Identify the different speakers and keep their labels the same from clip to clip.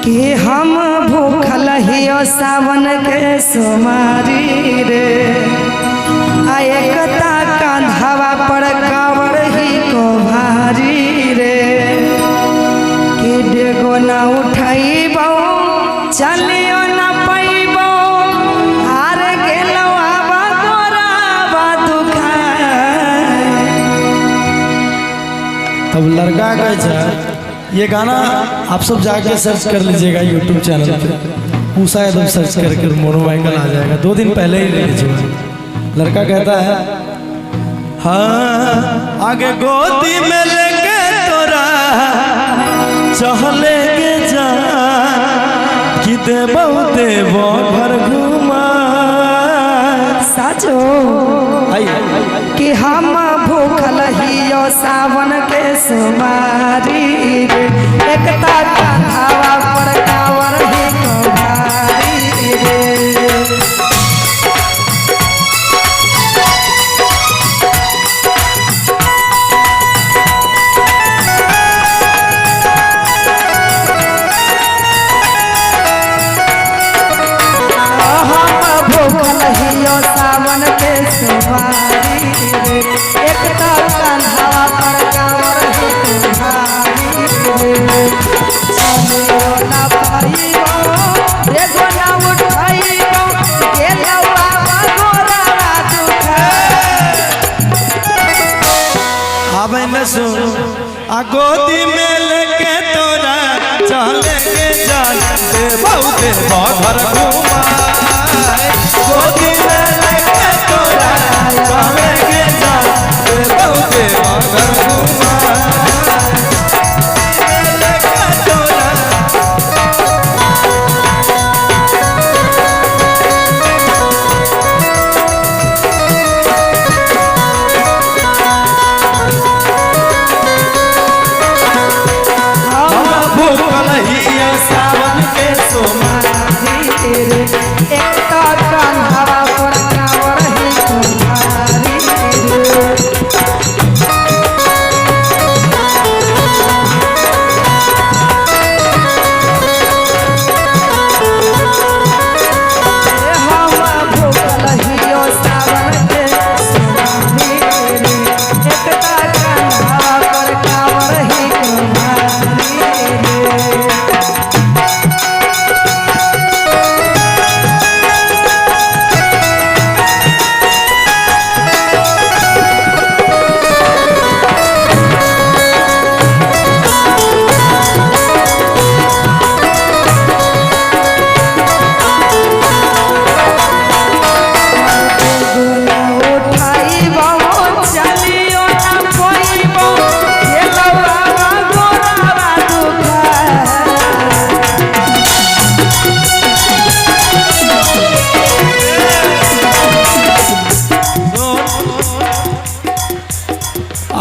Speaker 1: कि हम भूखल हियो सावन के सोमारी रे आ एकता कांधावा पर कांवर ही को भारी रे कि डेगो ना उठाइबो चलियो ना पैबो हार गेलो आबा गोराबा दुखाए।
Speaker 2: अब लड़का का ये गाना आप सब जाके सर्च कर लीजिएगा यूट्यूब चैनल पे, पूसा एकदम सर्च करके मोनोवाइकल आ जाएगा। 2 दिन पहले ही रिलीज हुआ। लड़का कहता है हाँ आगे गोदी में लेके तोरा चहले के जा कि देवो घर घुमा
Speaker 1: साचो कि हम भूखल हियो सावन के सोमारी रे एकता कांधावा पर कांवर ही को भारी रे। सावन के सोमारी रे एकता कांधावा पर कांवर ही को भारी रे चलियो ना पाइबो एगो ना उठाइबो गेलो बाबा गोराबा दुखाए।
Speaker 2: अब न सुन आ गोदी में लेके तोरा चले के जान दे बहुते घर घुमा गोदी में लेके तोरा चले के जान दे बहुते घर घुमा लेके तोरा सावन के सोमारी
Speaker 1: रे एकता कांधावा पर कांवर ही को भारी रे। हम भूखल हियो सावन के सोमारी रे एकता कांधावा पर कांवर ही को भारी रे।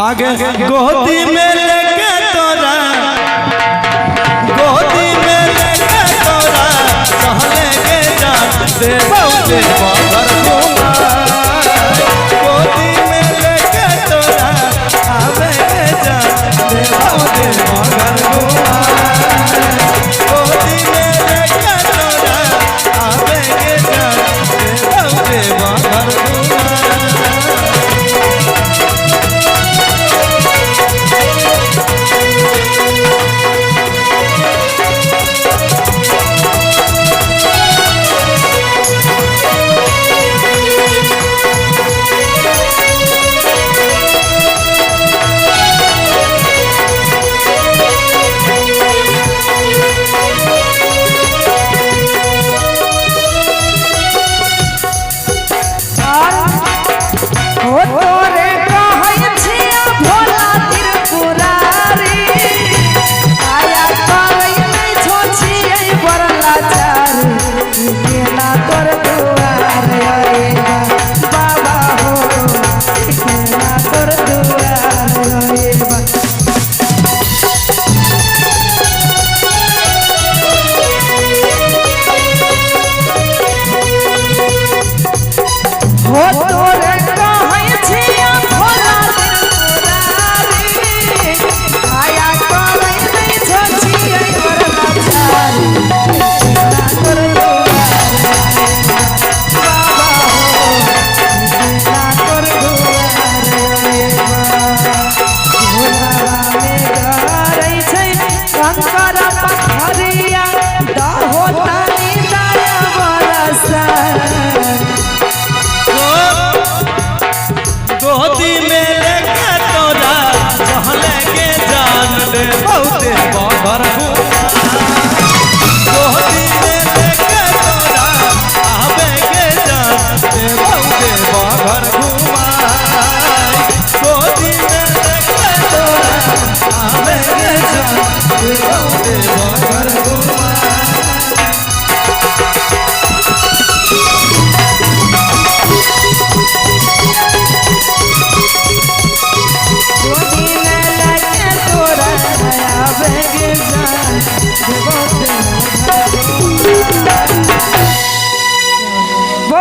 Speaker 2: आगे गोदी में लेके तोरा गोदी में लेके तोरा चहले के जा दे बहुते घर घुमा गोदी में लेके तोरा आवे के जा दे बहुते घर घुमा गोदी में लेके तोरा आवे के जा दे बहुते घर घुमा।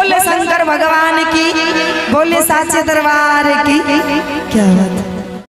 Speaker 1: बोले शंकर भगवान की, बोले साचे दरबार की। क्या बात है।